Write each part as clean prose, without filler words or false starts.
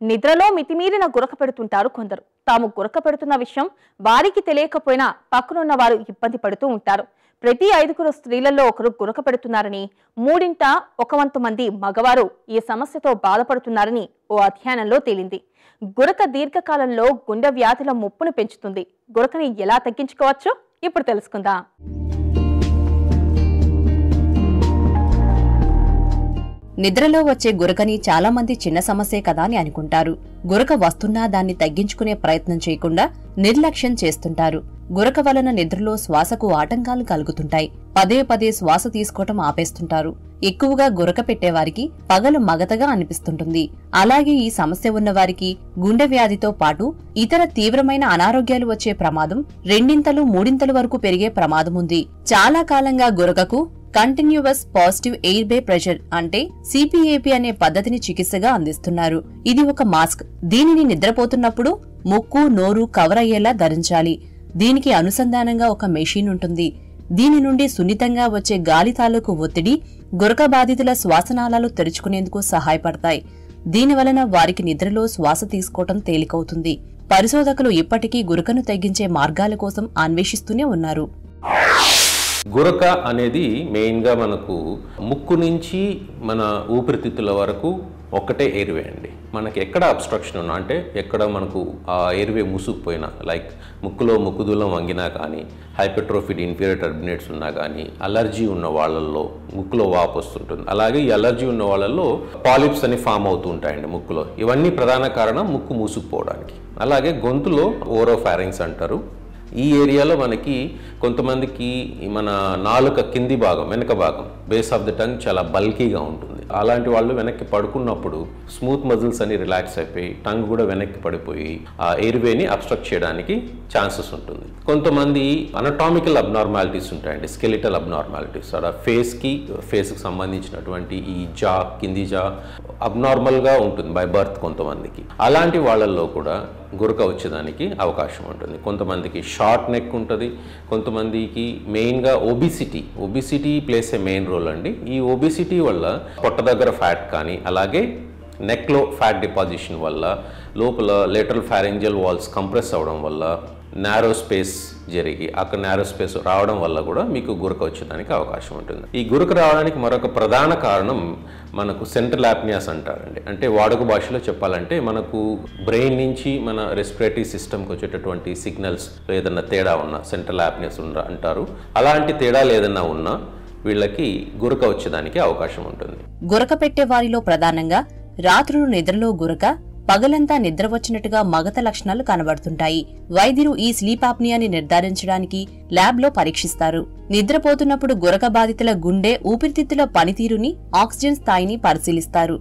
నిద్రలో మితిమీరిన గురక పెడుతుంటారు కొందరు. తాము గురక పెడుతున్న విషయం వారికి తెలియకపోయినా పక్కనున్న వారు ఇబ్బంది పడుతూ ఉంటారు. ప్రతి 5 స్త్రీలలో ఒకరు గురక పెడుతున్నారని, 3ంట 1 మంది మగవారు ఈ సమస్యతో బాధపడుతున్నారని ఓ అధ్యయనంలో తేలింది. గురక దీర్ఘకాలంలో గుండె వ్యాధుల ముప్పును పెంచుతుంది. గురకని ఎలా తగ్గించుకోవచ్చో ఇప్పుడు తెలుసుకుందాం. నిద్రలో వచ్చే గురకని చాలా మంది చిన్న సమస్యే కదా అని అనుకుంటారు. గురక వస్తున్నా దాన్ని తగ్గించుకునే ప్రయత్నం చేయకుండా నిర్లక్ష్యం చేస్తుంటారు. గురక వలన నిద్రలో శ్వాసకు ఆటంకాలు కలుగుతుంటాయి. పదే పదే శ్వాస తీసుకోవటం ఆపేస్తుంటారు. ఎక్కువగా గురక పెట్టేవారికి పగలు మగతగా అనిపిస్తుంటుంది. అలాగే ఈ సమస్య ఉన్నవారికి గుండె వ్యాధితో పాటు ఇతర తీవ్రమైన అనారోగ్యాలు వచ్చే ప్రమాదం 2-3 వరకు పెరిగే ప్రమాదం ఉంది. చాలా కాలంగా గురకకు కంటిన్యూవస్ పాజిటివ్ ఎయిర్ బే ప్రెషర్ అంటే సిపిఏపి అనే పద్ధతిని చికిత్సగా అందిస్తున్నారు. ఇది ఒక మాస్క్. దీనిని నిద్రపోతున్నప్పుడు ముక్కు, నోరు కవర్ అయ్యేలా ధరించాలి. దీనికి అనుసంధానంగా ఒక మెషిన్ ఉంటుంది. దీని నుండి సున్నితంగా వచ్చే గాలి తాలూకు ఒత్తిడి గురక బాధితుల శ్వాసనాళాలు తెరుచుకునేందుకు సహాయపడతాయి. దీనివలన వారికి నిద్రలో శ్వాస తీసుకోవటం తేలికవుతుంది. పరిశోధకులు ఇప్పటికీ గురకను తగ్గించే మార్గాల కోసం అన్వేషిస్తూనే ఉన్నారు. గురక అనేది మెయిన్గా మనకు ముక్కు నుంచి మన ఊపిరితిత్తుల వరకు ఒకటే ఎయిర్వే అండి. మనకి ఎక్కడ అబ్స్ట్రక్షన్ ఉన్నా అంటే ఎక్కడ మనకు ఆ ఎయిర్వే మూసుకుపోయినా, లైక్ ముక్కులో ముక్కుదూలం వంగినా కానీ, హైపర్ట్రోఫిడ్ ఇన్ఫీరియర్ టర్బినేట్స్ ఉన్నా కానీ, అలర్జీ ఉన్న వాళ్ళల్లో ముక్కులో వాపు వస్తుంటుంది. అలాగే ఈ అలర్జీ ఉన్న వాళ్ళల్లో పాలిప్స్ అని ఫామ్ అవుతూ ఉంటాయండి ముక్కులో. ఇవన్నీ ప్రధాన కారణం ముక్కు మూసుకుపోవడానికి. అలాగే గొంతులో ఓరోఫారింగ్స్ అంటారు. ఈ ఏరియాలో మనకి కొంతమందికి మన నాలుక కింది భాగం, వెనక భాగం, బేస్ ఆఫ్ ద టంగ్ చాలా బల్కీగా ఉంటుంది. అలాంటి వాళ్ళు వెనక్కి పడుకున్నప్పుడు స్మూత్ మజిల్స్ అని రిలాక్స్ అయిపోయి టంగ్ కూడా వెనక్కి పడిపోయి ఆ ఎయిర్వేని అబ్స్ట్రక్ట్ చేయడానికి ఛాన్సెస్ ఉంటుంది. కొంతమంది అనటామికల్ అబ్నార్మాలిటీస్ ఉంటాయండి, స్కెలిటల్ అబ్నార్మాలిటీస్. అలా ఫేస్కి సంబంధించినటువంటి ఈ జా, కింది జా అబ్నార్మల్గా ఉంటుంది బై బర్త్ కొంతమందికి. అలాంటి వాళ్ళల్లో కూడా గురక వచ్చేదానికి అవకాశం ఉంటుంది. కొంతమందికి షార్ట్ నెక్ ఉంటుంది. కొంతమందికి మెయిన్గా ఒబిసిటీ ప్లేస్ ఏ మెయిన్ రోల్ అండి. ఈ ఒబిసిటీ వల్ల పొట్ట దగ్గర ఫ్యాట్ కానీ, అలాగే నెక్లో ఫ్యాట్ డిపాజిషన్ వల్ల, లోపల లేటరల్ ఫారింజియల్ వాల్స్ కంప్రెస్ అవడం వల్ల, నారో స్పేస్ జరిగి అక్కడ నారో స్పేస్ రావడం వల్ల కూడా మీకు గురక వచ్చేదానికి అవకాశం ఉంటుంది. ఈ గురక రావడానికి మరొక ప్రధాన కారణం మనకు సెంట్రల్ యాప్నియాస్ అంటారండి. అంటే వాడుక భాషలో చెప్పాలంటే మనకు బ్రెయిన్ నుంచి మన రెస్పిరేటరీ సిస్టమ్కి వచ్చేటటువంటి సిగ్నల్స్ ఏదన్నా తేడా ఉన్నా సెంట్రల్ యాప్నియాస్ అంటారు. అలాంటి తేడాలు ఏదన్నా ఉన్నా వీళ్ళకి గురక వచ్చేదానికి అవకాశం ఉంటుంది. గురక పెట్టే వారిలో ప్రధానంగా రాత్రులు నిద్రలో గురక, పగలంతా నిద్ర వచ్చినట్టుగా మగత లక్షణాలు కనబడుతుంటాయి. వైద్యులు ఈ స్లీప్ ఆప్నియాని నిర్ధారించడానికి ల్యాబ్లో పరీక్షిస్తారు. నిద్రపోతున్నప్పుడు గురక బాధితుల గుండె, ఊపిరితిత్తుల పనితీరుని, ఆక్సిజన్ స్థాయిని పరిశీలిస్తారు.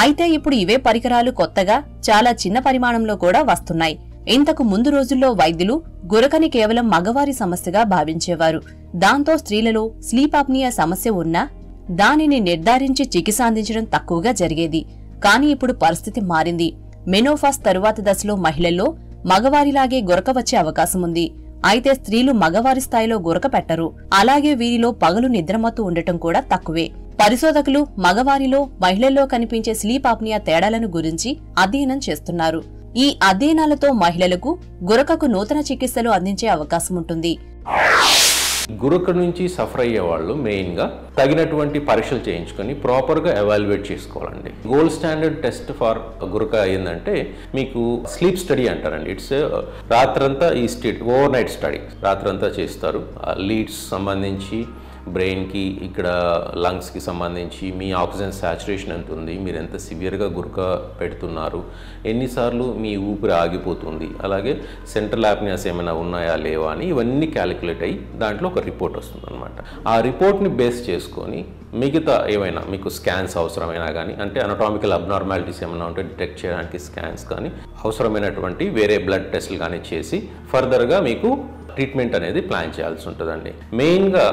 అయితే ఇప్పుడు ఇవే పరికరాలు కొత్తగా చాలా చిన్న పరిమాణంలో కూడా వస్తున్నాయి. ఇంతకు ముందు రోజుల్లో వైద్యులు గురకని కేవలం మగవారి సమస్యగా భావించేవారు. దాంతో స్త్రీలలో స్లీప్ ఆప్నియా సమస్య ఉన్నా దానిని నిర్ధారించి చికిత్స అందించడం తక్కువగా జరిగేది. కానీ ఇప్పుడు పరిస్థితి మారింది. మెనోఫాస్ తరువాత దశలో మహిళల్లో మగవారిలాగే గురక వచ్చే అవకాశం ఉంది. అయితే స్త్రీలు మగవారి స్థాయిలో గురక పెట్టరు. అలాగే వీరిలో పగలు నిద్రమత్తు ఉండటం కూడా తక్కువే. పరిశోధకులు మగవారిలో, మహిళల్లో కనిపించే స్లీప్ ఆప్నియా తేడాలను గురించి అధ్యయనం చేస్తున్నారు. ఈ అధ్యయనాలతో మహిళలకు గురకకు నూతన చికిత్సలు అందించే అవకాశం ఉంటుంది. గురక నుంచి సఫర్ అయ్యే వాళ్ళు మెయిన్గా తగినటువంటి పరీక్షలు చేయించుకొని ప్రాపర్గా ఎవాల్యుయేట్ చేసుకోవాలండి. గోల్డ్ స్టాండర్డ్ టెస్ట్ ఫర్ గురక ఏంటంటే మీకు స్లీప్ స్టడీ అంటారండి. ఇట్స్ రాత్రంతా ఈ ఓవర్ నైట్ స్టడీ రాత్రంతా చేస్తారు. లీడ్స్ సంబంధించి, బ్రెయిన్కి, ఇక్కడ లంగ్స్కి సంబంధించి మీ ఆక్సిజన్ సాచురేషన్ ఎంత ఉంది, మీరు ఎంత సివియర్గా గురక పెడుతున్నారు, ఎన్నిసార్లు మీ ఊపిరి ఆగిపోతుంది, అలాగే సెంట్రల్ యాప్నియాస్ ఏమైనా ఉన్నాయా లేవా అని ఇవన్నీ క్యాలిక్యులేట్ అయ్యి దాంట్లో ఒక రిపోర్ట్ వస్తుంది అనమాట. ఆ రిపోర్ట్ని బేస్ చేసుకొని మిగతా ఏమైనా మీకు స్కాన్స్ అవసరమైనా కానీ, అంటే అనటామికల్ అబ్నార్మాలిటీస్ ఏమైనా ఉంటే డిటెక్ట్ చేయడానికి స్కాన్స్ కానీ, అవసరమైనటువంటి వేరే బ్లడ్ టెస్టులు కానీ చేసి ఫర్దర్గా మీకు ట్రీట్మెంట్ అనేది ప్లాన్ చేయాల్సి ఉంటుందండి. మెయిన్గా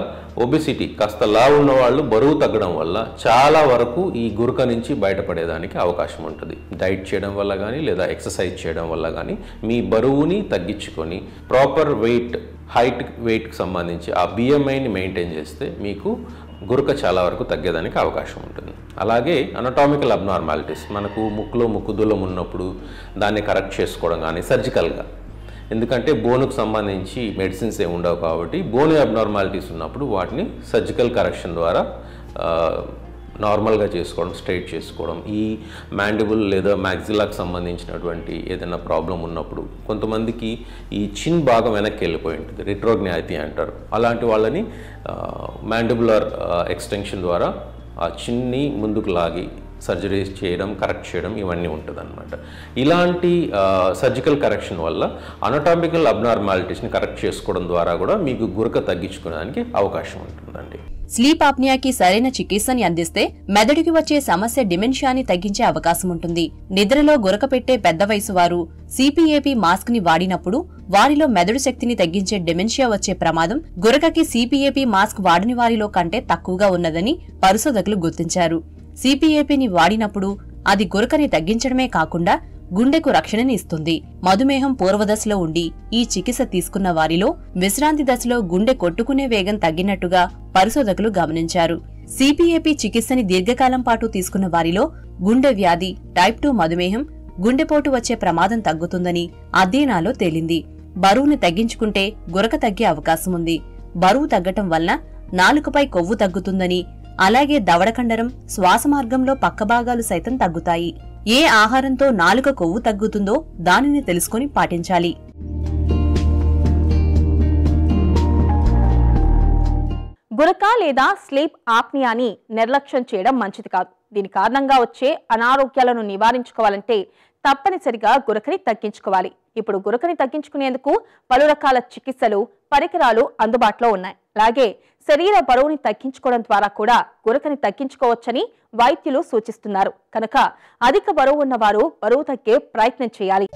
ఒబిసిటీ, కాస్త లావు ఉన్న వాళ్ళు బరువు తగ్గడం వల్ల చాలా వరకు ఈ గురక నుంచి బయటపడేదానికి అవకాశం ఉంటుంది. డైట్ చేయడం వల్ల కానీ, లేదా ఎక్సర్సైజ్ చేయడం వల్ల కానీ మీ బరువుని తగ్గించుకొని ప్రాపర్ వెయిట్, హైట్, వెయిట్కి సంబంధించి ఆ బిఎంఐని మెయింటైన్ చేస్తే మీకు గురక చాలా వరకు తగ్గేదానికి అవకాశం ఉంటుంది. అలాగే అనటామికల్ అబ్నార్మాలిటీస్, మనకు ముక్కులో ముక్కుదూలం ఉన్నప్పుడు దాన్ని కరెక్ట్ చేసుకోవడం కానీ సర్జికల్గా, ఎందుకంటే బోనుకు సంబంధించి మెడిసిన్స్ ఏమి ఉండవు కాబట్టి బోన్ అబ్నార్మాలిటీస్ ఉన్నప్పుడు వాటిని సర్జికల్ కరెక్షన్ ద్వారా నార్మల్గా చేసుకోవడం, స్ట్రైట్ చేసుకోవడం. ఈ మ్యాండిబుల్ లేదా మ్యాక్సిలాకి సంబంధించినటువంటి ఏదైనా ప్రాబ్లం ఉన్నప్పుడు కొంతమందికి ఈ చిన్ భాగం వెనక్కి వెళ్ళిపోయి ఉంటుంది, రిట్రోగ్నాయిటీ అంటారు. అలాంటి వాళ్ళని మ్యాండిబులర్ ఎక్స్టెన్షన్ ద్వారా ఆ చిన్ని ముందుకు లాగి సర్జరీస్ చేయడం, కరెక్ట్ చేయడం ఇవన్నీ ఉంటుందన్నమాట. ఇలాంటి సర్జికల్ కరెక్షన్ వల్ల అనటామికల్ అబ్నార్మాలిటీస్ని కరెక్ట్ చేసుకోవడం ద్వారా కూడా మీకు గురక తగ్గించుకోవడానికి అవకాశం ఉంటుందండి. స్లీప్ ఆప్నియాకి సరైన చికిత్సని అందిస్తే మెదడుకి వచ్చే సమస్య డిమెన్షియాని తగ్గించే అవకాశం ఉంటుంది. నిద్రలో గురక పెట్టే పెద్ద వయసు వారు సిపిఏపి మాస్క్ ని వాడినప్పుడు వారిలో మెదడు శక్తిని తగ్గించే డిమెన్షియా వచ్చే ప్రమాదం గురకకి సిపిఏపి మాస్క్ వాడని వారిలో కంటే తక్కువగా ఉన్నదని పరిశోధకులు గుర్తించారు. సిపిఏపిని వాడినప్పుడు అది గురకని తగ్గించడమే కాకుండా గుండెకు రక్షణని ఇస్తుంది. మధుమేహం పూర్వదశలో ఉండి ఈ చికిత్స తీసుకున్న వారిలో విశ్రాంతి దశలో గుండె కొట్టుకునే వేగం తగ్గినట్టుగా పరిశోధకులు గమనించారు. సిపిఏపి చికిత్సని దీర్ఘకాలం పాటు తీసుకున్న వారిలో గుండె వ్యాధి, టైప్ 2 మధుమేహం, గుండెపోటు వచ్చే ప్రమాదం తగ్గుతుందని అధ్యయనాల్లో తేలింది. బరువుని తగ్గించుకుంటే గురక తగ్గే అవకాశం ఉంది. బరువు తగ్గటం వల్ల నాలుకపై కొవ్వు తగ్గుతుందని, అలాగే దవడకండరం, శ్వాసమార్గంలో పక్కభాగాలు సైతం తగ్గుతాయి. ఏ ఆహారంతో నాలుక కొవ్వు తగ్గుతుందో దానిని తెలుసుకుని పాటించాలి. గురక లేదా స్లీప్ ఆప్నియాని నిర్లక్ష్యం చేయడం మంచిది కాదు. దీని కారణంగా వచ్చే అనారోగ్యాలను నివారించుకోవాలంటే తప్పనిసరిగా గురకని తగ్గించుకోవాలి. ఇప్పుడు గురకని తగ్గించుకునేందుకు పలు రకాల చికిత్సలు, పరికరాలు అందుబాటులో ఉన్నాయి. అలాగే శరీర బరువుని తగ్గించుకోవడం ద్వారా కూడా గురకని తగ్గించుకోవచ్చని వైద్యులు సూచిస్తున్నారు. కనుక అధిక బరువు ఉన్నవారు బరువు తగ్గే ప్రయత్నం చేయాలి.